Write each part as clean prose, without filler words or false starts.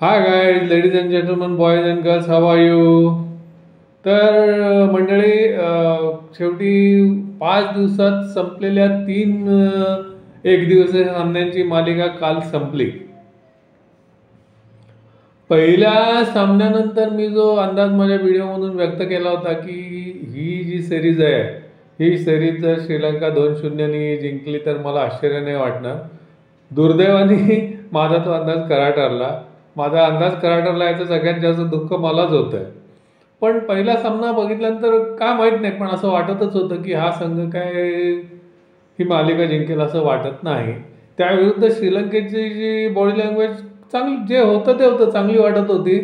High guys, ladies and gentlemen, boys and girls, how are you? तर मंडळी, शेवटी 5 दिवसात संपलेल्या 3 एकदिवसीय सामन्यांची मालिका काल संपली. पहिल्या सामन्यानंतर मी जो अंदाज माझ्या व्हिडिओमधून व्यक्त केला होता की ही जी सिरीज आहे, ही सिरीज जर श्रीलंका 2-0 जिंकली तर मला आश्चर्य नाही वाटणार. दुर्दैवाने माझा तो अंदाज खरा ठरला. माझा अंदाज खरा ठरला याचं सगळ्यात जास्त दुःख मलाच होतं आहे. पण पहिला सामना बघितल्यानंतर काय माहीत नाही, पण असं वाटतच होतं की हा संघ काय ही मालिका जिंकेल असं वाटत नाही. त्याविरुद्ध श्रीलंकेची जी बॉडी लँग्वेज चांगली, जे होतं ते होतं, चांगली वाटत होती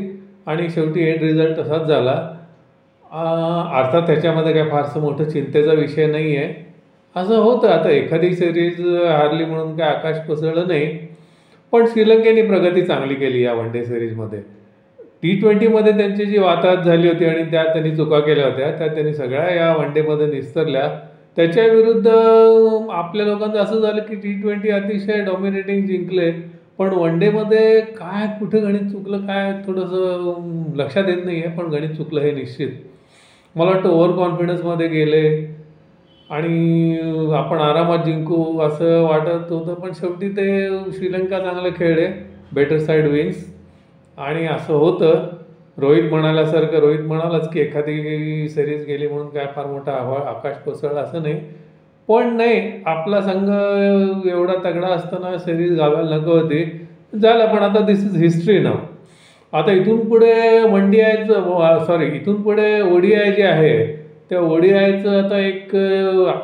आणि शेवटी एंड रिझल्ट तसाच झाला. अर्थात त्याच्यामध्ये काय फारसं मोठं चिंतेचा विषय नाही आहे. असं होतं, आता एखादी सिरीज हारली म्हणून काय आकाश कोसळलं नाही. पण श्रीलंकेने प्रगती चांगली केली या वन डे सिरीजमध्ये. T20मध्ये त्यांची जी वाताहत झाली होती आणि त्यात त्यांनी चुका केल्या होत्या, त्या त्यांनी सगळ्या या वन डेमध्ये निस्तरल्या. त्याच्याविरुद्ध आपल्या लोकांचं असं झालं की T20 अतिशय डॉमिनेटिंग जिंकले, पण वन डेमध्ये काय कुठं गणित चुकलं काय थोडंसं लक्षात येत नाही आहे. पण गणित चुकलं हे निश्चित. मला वाटतं ओव्हर कॉन्फिडन्समध्ये गेले आणि आपण आरामात जिंकू असं वाटत होतं, पण शेवटी ते श्रीलंका चांगलं खेळले, बेटर साईड विन्स. आणि असं होतं, रोहित म्हणालाच की एखादी सिरीज गेली म्हणून काय फार मोठा आकाश कोसळला असं नाही. पण नाही, आपला संघ एवढा तगडा असताना सिरीज घालवायला नको होती. झालं, पण आता दिस इज हिस्ट्री नाव. आता इथून पुढे इथून पुढे ODI जे आहे, त्या ODIचं आता एक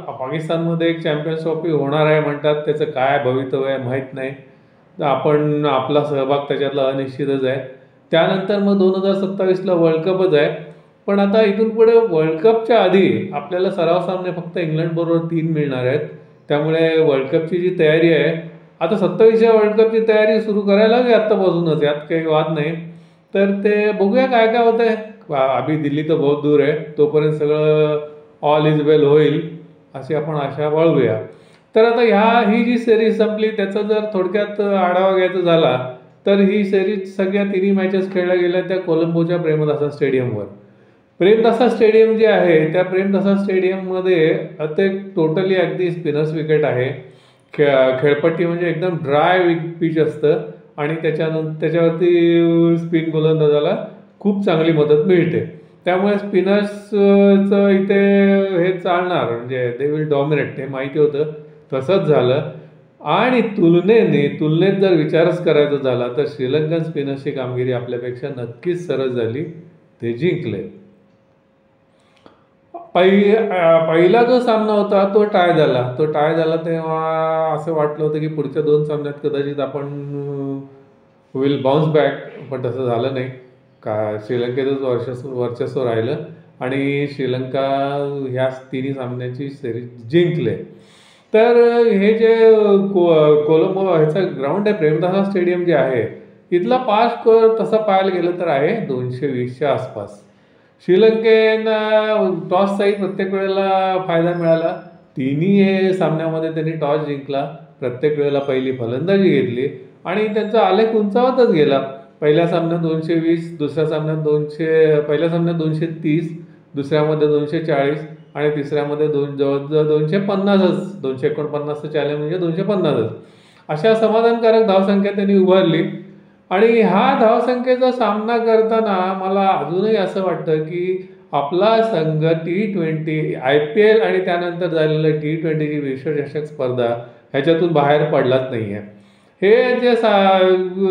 पाकिस्तानमध्ये एक चॅम्पियन्स ट्रॉफी होणार आहे म्हणतात. त्याचं काय भवितव्य आहे माहीत नाही. आपला सहभाग त्याच्यातला अनिश्चितच आहे. त्यानंतर मग 2027ला वर्ल्ड कपच आहे. पण आता इथून पुढे वर्ल्ड कपच्या आधी आपल्याला सराव सामने फक्त इंग्लंडबरोबर 3 मिळणार आहेत. त्यामुळे वर्ल्ड कपची जी तयारी आहे, आता 27व्या वर्ल्ड कपची तयारी सुरू करायला हवी आत्तापासूनच, यात काही वाद नाही. तर ते बघूया काय काय होतं आहे. अभी दिल्ली तर बहुत दूर आहे, तोपर्यंत सगळं ऑल इज वेल होईल अशी आपण आशा बाळगूया. तर आता ही जी सिरीज संपली त्याचा जर थोडक्यात आढावा घ्यायचा झाला तर ही सिरीज सगळ्या 3 मॅचेस खेळल्या गेल्या त्या कोलंबोच्या प्रेमदासा स्टेडियमवर. प्रेमदासा स्टेडियम जे आहे, त्या प्रेमदासा स्टेडियममध्ये ते टोटली अगदी स्पिनर्स विकेट आहे. खेळपट्टी म्हणजे एकदम ड्राय पिच असतं आणि त्याच्यावरती स्पिन गोलंदाजाला खूप चांगली मदत मिळते. त्यामुळे स्पिनर्सचं इथे हे चालणार, म्हणजे दे विल डॉमिनेट, हे माहिती होतं. तसंच झालं. आणि तुलनेत जर विचारच करायचा झाला तर श्रीलंकन स्पिनर्सची कामगिरी आपल्यापेक्षा नक्कीच सरस झाली, ते जिंकले. पहिला जो सामना होता तो टाय झाला तेव्हा असं वाटलं होतं की पुढच्या 2 सामन्यात कदाचित आपण विल बाउन्स बॅक, पण तसं झालं नाही. श्रीलंकेचंच वर्चस्व राहिलं आणि श्रीलंका ह्या 3 सामन्याची सिरीज जिंकले. तर हे जे कोलंबो ह्याचं ग्राउंड आहे, प्रेमदासा स्टेडियम जे आहे, इथला पास स्कोअर तसं पाहायला गेलं तर आहे 220च्या आसपास. श्रीलंकेनं टॉसचाही प्रत्येक वेळेला फायदा मिळाला. 3ही सामन्यामध्ये त्यांनी टॉस जिंकला, प्रत्येक वेळेला पहिली फलंदाजी घेतली आणि त्यांचा आलेख उंचावतच गेला. पहिल्या सामन्यात 220, पहिल्या सामन्यात 230, दुसऱ्यामध्ये 240 आणि तिसऱ्यामध्ये जवळजवळ 250च, 249चं चॅलेंज म्हणजे 250च. अशा समाधानकारक धावसंख्या त्यांनी उभारली. आणि हा धावसंख्येचा सामना करताना मला अजूनही असं वाटतं की आपला संघ T20, IPL आणि त्यानंतर झालेलं T20ची विश्वचषक स्पर्धा ह्याच्यातून बाहेर पडलाच नाही आहे. हे जे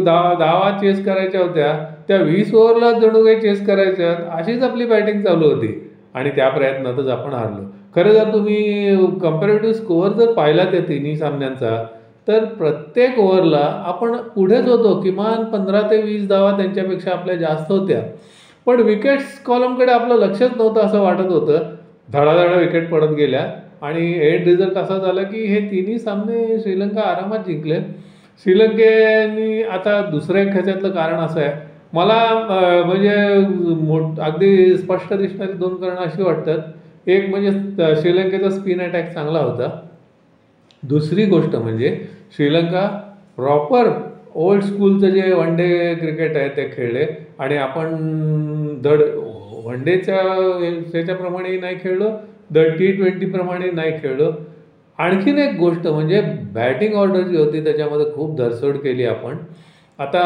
धावा चेस करायच्या होत्या त्या 20 ओव्हरला जणू काही चेस करायच्या, अशीच आपली बॅटिंग चालू होती आणि त्या प्रयत्नातच आपण हारलो. खरं जर तुम्ही कम्पॅरेटिव्ह स्कोअर जर पाहिला त्या 3ही सामन्यांचा, तर प्रत्येक ओव्हरला आपण पुढेच होतो. किमान 15 ते 20 धावा त्यांच्यापेक्षा आपल्या जास्त होत्या. पण विकेट्स कॉलमकडे आपलं लक्षच नव्हतं असं वाटत होतं. धडाधडा विकेट पडत गेल्या आणि एंड रिझल्ट असा झाला की हे 3ही सामने श्रीलंका आरामात जिंकले. श्रीलंकेने आता दुसरं एक ह्याच्यातलं कारण असं आहे, मला म्हणजे अगदी स्पष्ट दिसणारी 2 कारणं अशी वाटतात. एक म्हणजे श्रीलंकेचा स्पिन अटॅक चांगला होता. दुसरी गोष्ट म्हणजे श्रीलंका प्रॉपर ओल्ड स्कूलचं जे वन डे क्रिकेट आहे ते खेळले आणि आपण धड वन डेच्या त्याच्याप्रमाणे नाही खेळलो, धड T20 प्रमाणे नाही खेळलो. आणखीन एक गोष्ट म्हणजे बॅटिंग ऑर्डर जी होती त्याच्यामध्ये खूप धरसोड केली आपण. आता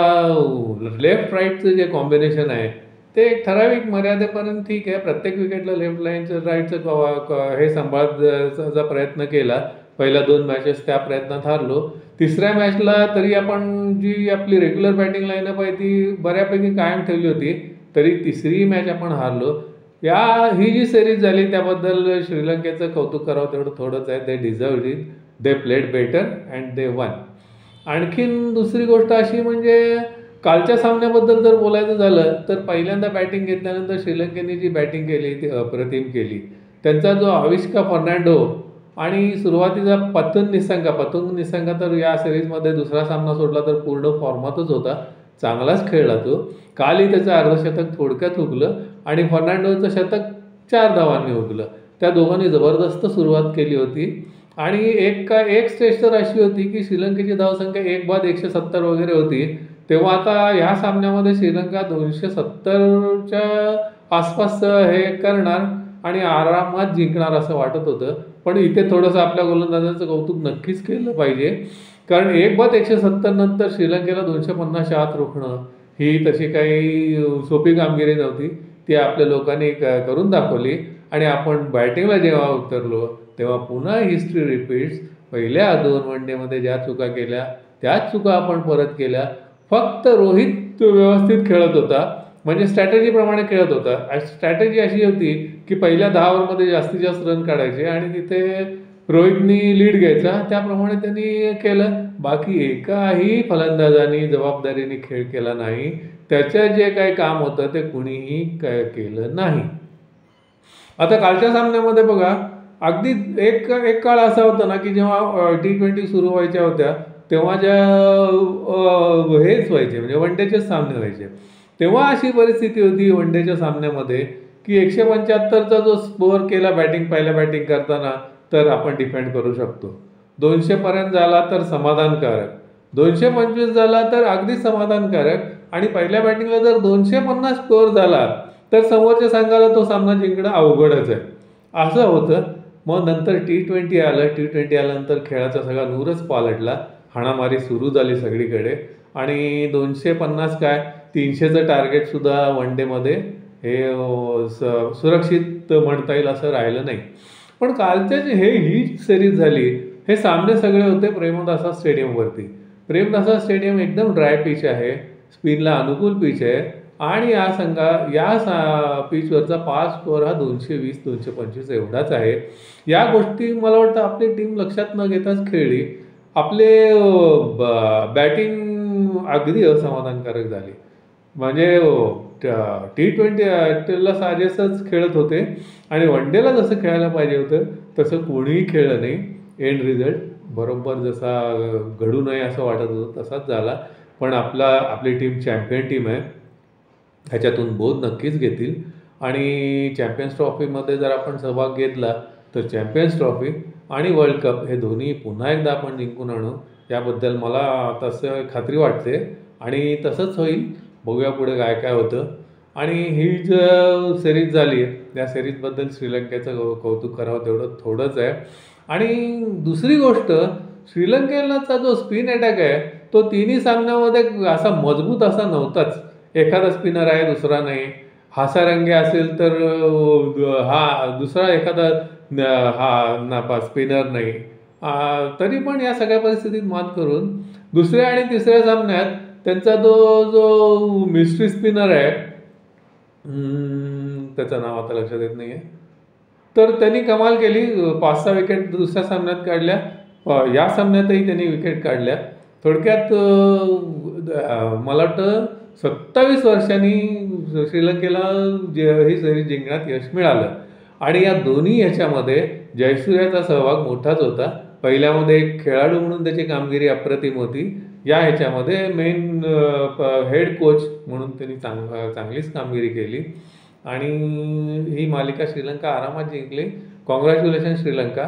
लेफ्ट राईटचं जे कॉम्बिनेशन आहे ते एक ठराविक मर्यादेपर्यंत ठीक आहे. प्रत्येक विकेटला लेफ्ट लाईनचं राईटचं हे सांभाळायचा प्रयत्न केला. पहिल्या 2 मॅचेस त्या प्रयत्नात हारलो. तिसऱ्या मॅचला तरी आपण जी आपली रेग्युलर बॅटिंग लाईनअप आहे ती बऱ्यापैकी कायम ठेवली होती. तरी तिसरी मॅच आपण हारलो. ही जी सिरीज झाली त्याबद्दल श्रीलंकेचं कौतुक करावं तेवढं थोडंच आहे. They deserved it. They played better and they won. आणखीन दुसरी गोष्ट अशी म्हणजे कालच्या सामन्याबद्दल जर बोलायचं झालं तर पहिल्यांदा बॅटिंग घेतल्यानंतर श्रीलंकेने जी बॅटिंग केली ती अप्रतिम केली. त्यांचा जो आविष्का फर्नांडो आणि सुरुवातीचा पतंग निसंगा तर या सिरीजमध्ये दुसरा सामना सोडला तर पूर्ण फॉर्मातच होता. चांगलाच खेळला तो. कालही त्याचं अर्धशतक थोडक्यात हुकलं आणि फर्नांडोचं शतक 4 धावांनी हुकलं. त्या दोघांनी जबरदस्त सुरुवात केली होती आणि एक स्टेज तर अशी होती की श्रीलंकेची धावसंख्या 1/170 वगैरे होती. तेव्हा आता ह्या सामन्यामध्ये श्रीलंका 270च्या आसपास हे करणार आणि आरामात जिंकणार असं वाटत होतं. पण इथे थोडंसं आपल्या गोलंदाजांचं कौतुक नक्कीच केलं पाहिजे. कारण 1/170 नंतर श्रीलंकेला 250च्या आत रोखणं ही तशी काही सोपी कामगिरी नव्हती. ती आपल्या लोकांनी करून दाखवली आणि आपण बॅटिंगला जेव्हा उतरलो तेव्हा पुन्हा हिस्ट्री रिपीट्स. पहिल्या 2 वन डेमध्ये ज्या चुका केल्या त्याच चुका आपण परत केल्या. फक्त रोहित व्यवस्थित खेळत होता, म्हणजे स्ट्रॅटेजीप्रमाणे खेळत होता. स्ट्रॅटेजी अशी होती की पहिल्या 10 ओव्हरमध्ये जास्तीत जास्त रन काढायचे आणि तिथे रोहितनी लीड घ्यायचा. त्याप्रमाणे त्यांनी केलं. बाकी एकाही फलंदाजांनी जबाबदारीने खेळ केला नाही. त्याचं जे काही काम होतं ते कुणीही केलं नाही. आता कालच्या सामन्यामध्ये बघा अगदी एक काळ असा होता ना की जेव्हा T20 सुरू व्हायच्या होत्या तेव्हा हेच व्हायचे म्हणजे वन डेचेच सामने व्हायचे. तेव्हा अशी परिस्थिती होती वन डेच्या सामन्यामध्ये की 175चा जो स्कोअर केला पहिल्या बॅटिंग करताना तर आपण डिफेंड करू शकतो. 200पर्यंत झाला तर समाधानकारक, 225 झाला तर अगदी समाधानकारक आणि पहिल्या बॅटिंगला जर 250 स्कोअर झाला तर समोरच्या संघाला तो सामना जिंकणं अवघडच आहे असं होतं. मग नंतर T20 आलं. T20 आल्यानंतर खेळाचा सगळा नूरच पालटला. हाणामारी सुरू झाली सगळीकडे आणि 250 काय 300चं टार्गेटसुद्धा वन डेमध्ये हे सुरक्षित म्हणता येईल असं राहिलं नाही. पण कालचे ही सिरीज झाली हे सामने सगळे होते प्रेमदासा स्टेडियमवरती. प्रेमदासा स्टेडियम एकदम ड्राय पिच आहे, स्पिनला अनुकूल पिच आहे आणि या पिचवरचा पास स्कोअर हा 220-225 एवढाच आहे. या गोष्टी मला वाटतं आपली टीम लक्षात न घेताच खेळली. आपले बॅटिंग अगदी असमाधानकारक झाली. म्हणजे T20ला साजेसच खेळत होते आणि वन डेला जसं खेळायला पाहिजे होतं तसं कोणीही खेळलं नाही. एंड रिझल्ट बरोबर जसा घडू नये असं वाटत होतं तसाच झाला. पण आपली टीम चॅम्पियन टीम आहे, ह्याच्यातून बोध नक्कीच घेतील आणि चॅम्पियन्स ट्रॉफीमध्ये जर आपण सहभाग घेतला तर चॅम्पियन्स ट्रॉफी आणि वर्ल्ड कप हे दोन्ही पुन्हा एकदा आपण जिंकून आणू याबद्दल मला तसं खात्री वाटते आणि तसंच होईल. बघूया पुढे काय काय होतं. आणि ही जी सिरीज झाली आहे या सिरीजबद्दल श्रीलंकेचं कौतुक करावं तेवढं थोडंच आहे. आणि दुसरी गोष्ट श्रीलंकेलाचा जो स्पिन अटॅक आहे तो तिन्ही सामन्यामध्ये असा मजबूत असा नव्हताच. एखादा स्पिनर आहे दुसरा नाही. हासारंगे असेल तर दुसरा एखादा स्पिनर नाही. तरी पण या सगळ्या परिस्थितीत मात करून दुसऱ्या आणि तिसऱ्या सामन्यात त्यांचा जो मिस्ट्री स्पिनर आहे त्याचं नाव आता लक्षात येत नाही आहे तर त्यांनी कमाल केली. 5-6 विकेट दुसऱ्या सामन्यात काढल्या. या सामन्यातही त्यांनी विकेट काढल्या. थोडक्यात मला वाटतं 27 वर्षांनी श्रीलंकेला ही सिरीज जिंकण्यात यश मिळालं आणि या दोन्ही ह्याच्यामध्ये जयसूर्याचा सहभाग मोठाच होता. पहिल्यामध्ये एक खेळाडू म्हणून त्याची कामगिरी अप्रतिम होती. या ह्याच्यामध्ये मेन हेड कोच म्हणून त्यांनी चांगलीच कामगिरी केली आणि ही मालिका श्रीलंका आरामात जिंकली. कॉंग्रॅच्युलेशन श्रीलंका.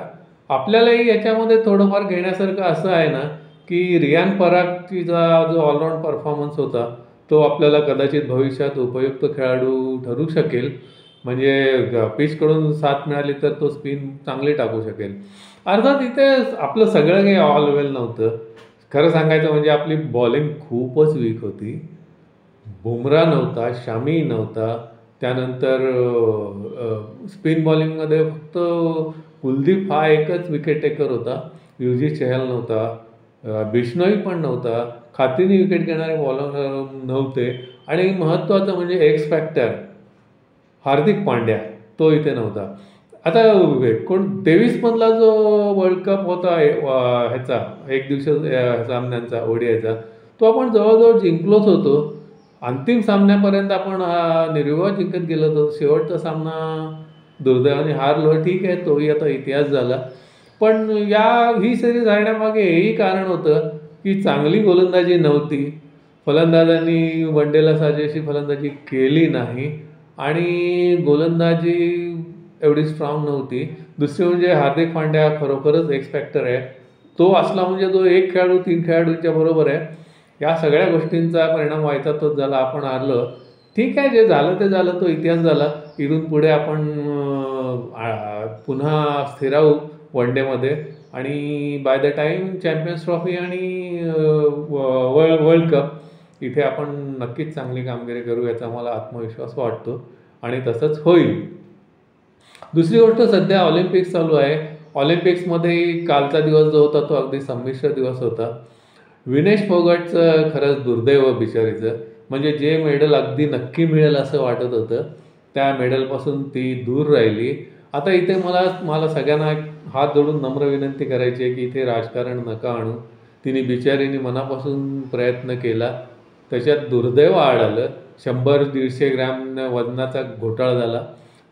आपल्यालाही याच्यामध्ये थोडंफार घेण्यासारखं असं आहे ना की रियान परागचा जो ऑलराऊंड परफॉर्मन्स होता तो आपल्याला कदाचित भविष्यात उपयुक्त खेळाडू ठरू शकेल. म्हणजे पिचकडून साथ मिळाली तर तो स्पिन चांगली टाकू शकेल. अर्थात इथे आपलं सगळं काही ऑल वेल नव्हतं. खरं सांगायचं म्हणजे आपली बॉलिंग खूपच वीक होती. बुमरा नव्हता, शामी नव्हता. त्यानंतर स्पिन बॉलिंगमध्ये फक्त कुलदीप हा एकच विकेट टेकर होता. युझवेंद्र चहल नव्हता, बिश्नोई पण नव्हता, खात्रीने विकेट घेणारे बॉलर नव्हते आणि महत्त्वाचं म्हणजे एक्स फॅक्टर हार्दिक पांड्या तो इथे नव्हता. आता 23 मधला जो वर्ल्ड कप होता ह्याचा एक दिवसाच्या सामन्यांचा ओडीआयचा तो आपण जवळजवळ जिंकलोच होतो. अंतिम सामन्यापर्यंत आपण निर्विवाद जिंकत गेलो होतो. शेवटचा सामना दुर्दैवाने हारलो. ठीक आहे, तोही आता इतिहास झाला. पण ही सिरीज हारण्यामागे हेही कारण होतं की चांगली गोलंदाजी नव्हती. फलंदाजांनी वन डेला साजेशी फलंदाजी केली नाही आणि गोलंदाजी एवढी स्ट्रॉंग नव्हती. दुसरी म्हणजे हार्दिक पांड्या खरोखरच एक्स फॅक्टर आहे. तो असला म्हणजे तो एक खेळाडू 3 खेळाडूंच्या बरोबर आहे. या सगळ्या गोष्टींचा परिणाम व्हायचा तोच झाला. आपण हारलो. ठीक आहे, जे झालं ते झालं, तो इतिहास झाला. इथून पुढे आपण पुन्हा स्थिरावू वन डेमध्ये आणि by the time champions trophy आणि वर्ल्ड कप इथे आपण नक्कीच चांगली कामगिरी करू याचा मला आत्मविश्वास वाटतो आणि तसंच होईल. दुसरी गोष्ट, सध्या ऑलिम्पिक्स चालू आहे. ऑलिम्पिक्समध्ये कालचा दिवस जो होता तो अगदी संमिश्र दिवस होता. विनेश फोगाटचं खरंच दुर्दैव बिचारीचं. म्हणजे जे मेडल अगदी नक्की मिळेल असं वाटत होतं त्या मेडलपासून ती दूर राहिली. आता इथे मला सगळ्यांना हात जोडून नम्र विनंती करायची आहे की इथे राजकारण नका आणू. तिने बिचारीने मनापासून प्रयत्न केला. त्याच्यात दुर्दैव आड आलं. 100-150 ग्रॅम वजनाचा घोटाळा झाला.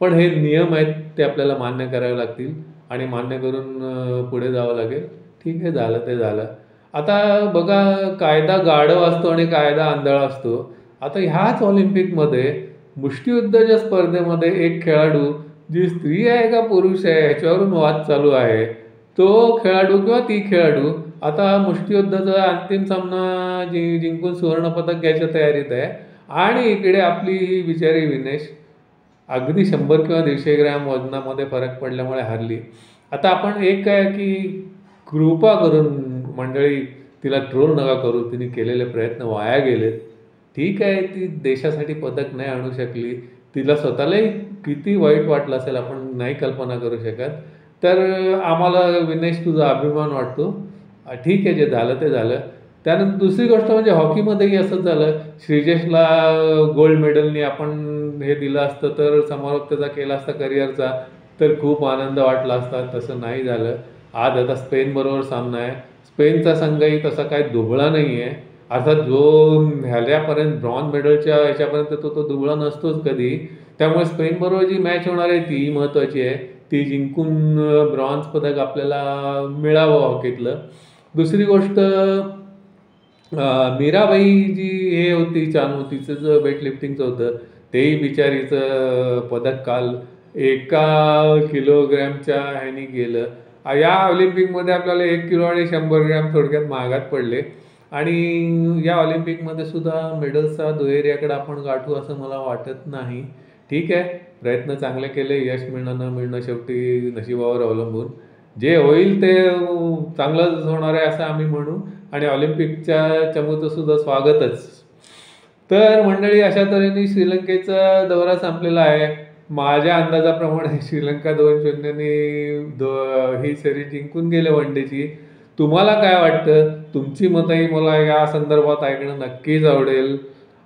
पण हे नियम आहेत, ते आपल्याला मान्य करावे लागतील आणि मान्य करून पुढे जावं लागेल. ठीक आहे, झालं ते झालं. आता बघा, कायदा गाढव असतो आणि कायदा आंधळा असतो. आता ह्याच ऑलिम्पिकमध्ये मुष्टियुद्धाच्या स्पर्धेमध्ये एक खेळाडू जी स्त्री आहे का पुरुष आहे ह्याच्यावरून वाद चालू आहे. तो खेळाडू किंवा ती खेळाडू आता मुष्टियुद्धाचा अंतिम सामना जिंकून सुवर्णपदक घ्यायच्या तयारीत आहे आणि इकडे आपली ही बिचारी विनेश अगदी 100 किंवा 150 ग्रॅम वजनामध्ये फरक पडल्यामुळे हारली. आता आपण एक काय की कृपा करून मंडळी तिला ट्रोल नका करू. तिने केलेले प्रयत्न वाया गेलेत. ठीक आहे, ती देशासाठी पदक नाही आणू शकली. तिला स्वतःलाही किती वाईट वाटलं असेल आपण नाही कल्पना करू शकत. तर आम्हाला विनेश तुझा अभिमान वाटतो. ठीक आहे, जे झालं ते झालं. त्यानंतर दुसरी गोष्ट म्हणजे हॉकीमध्येही असंच झालं. श्रीजेशला गोल्ड मेडलनी आपण हे दिलं असतं तर समारोप त्याचा केला असता करिअरचा तर खूप आनंद वाटला असता. तसं नाही झालं. आज आता स्पेनबरोबर सामना आहे. स्पेनचा संघही तसा काही दुबळा नाही आहे. अर्थात जो ह्याच्यापर्यंत ब्रॉन्झ मेडलच्या ह्याच्यापर्यंत तो दुबळा नसतोच कधी. त्यामुळे स्पेनबरोबर जी मॅच होणार आहे ती महत्त्वाची आहे. ती जिंकून ब्रॉन्झ पदक आपल्याला मिळावं हॉकीतलं. दुसरी गोष्ट, मीराबाई जी हे होती चानू, तिचं जे वेटलिफ्टिंगचं होतं तेही बिचारीचं पदक काल 1 किलोग्रॅमच्या ह्यानी गेलं. या ऑलिम्पिकमध्ये आपल्याला 1 किलो आणि 100 ग्रॅम थोडक्यात महागात पडले आणि या ऑलिम्पिकमध्ये सुद्धा मेडल्सचा दुहेरीकडे आपण गाठू असं मला वाटत नाही. ठीक आहे, प्रयत्न चांगले केले. यश मिळणं न मिळणं शेवटी नशिबावर अवलंबून. जे होईल ते चांगलंच होणार आहे असं आम्ही म्हणू आणि ऑलिम्पिकच्या चमूचं सुद्धा स्वागतच. तर मंडळी, अशा तऱ्हेने श्रीलंकेचा दौरा संपलेला आहे. माझ्या अंदाजाप्रमाणे श्रीलंका 2-0 ही सिरीज जिंकून गेले वन डेची. तुम्हाला काय वाटतं? तुमची मतंही मला या संदर्भात ऐकणं नक्कीच आवडेल.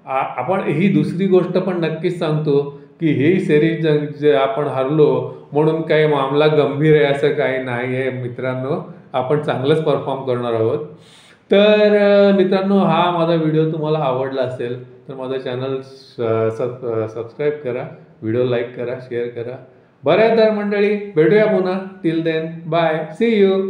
आपण ही दुसरी गोष्ट पण नक्कीच सांगतो की ही सिरीज जे आपण हरलो म्हणून काही मामला गंभीर आहे असं काही नाही आहे मित्रांनो. आपण चांगलंच परफॉर्म करणार आहोत. तर मित्रांनो, हा माझा व्हिडिओ तुम्हाला आवडला असेल तर माझं चॅनल सबस्क्राईब करा, व्हिडिओ लाईक करा, शेअर करा. बरं आहे तर मंडळी, भेटूया पुन्हा. Till then, bye, see you.